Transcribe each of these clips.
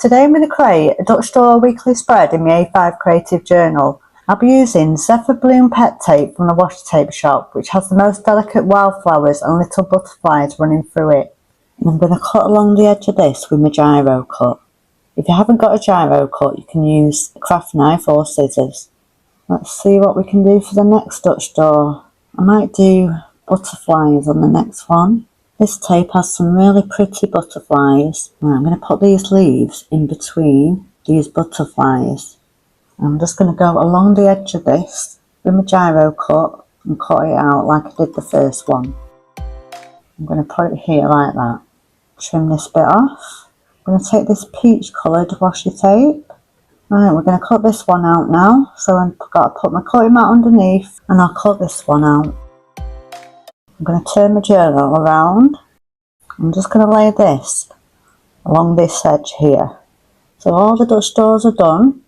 Today I'm going to create a Dutch door weekly spread in my A5 creative journal. I'll be using Zephyr Bloom pet tape from the Washi Tape Shop, which has the most delicate wildflowers and little butterflies running through it. And I'm going to cut along the edge of this with my gyro cut. If you haven't got a gyro cut, you can use a craft knife or scissors. Let's see what we can do for the next Dutch door. I might do butterflies on the next one. This tape has some really pretty butterflies. Right, I'm going to put these leaves in between these butterflies. I'm just going to go along the edge of this with my gyro cut and cut it out like I did the first one. I'm going to put it here like that. Trim this bit off. I'm going to take this peach coloured washi tape. Right, we're going to cut this one out now. So I've got to put my cutting mat underneath and I'll cut this one out. I'm going to turn my journal around. I'm just going to lay this along this edge here. So all the Dutch doors are done.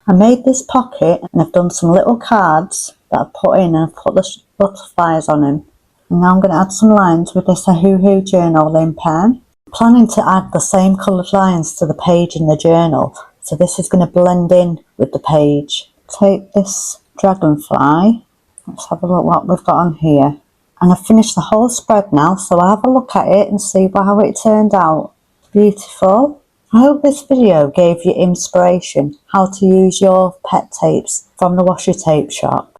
I made this pocket and I've done some little cards that I've put in and I've put the butterflies on them. And now I'm going to add some lines with this Hoo journaling pen. I'm planning to add the same coloured lines to the page in the journal. So this is going to blend in with the page. Take this dragonfly. Let's have a look what we've got on here. And I've finished the whole spread now, so I'll have a look at it and see how it turned out. Beautiful. I hope this video gave you inspiration how to use your pet tapes from the Washi Tape Shop.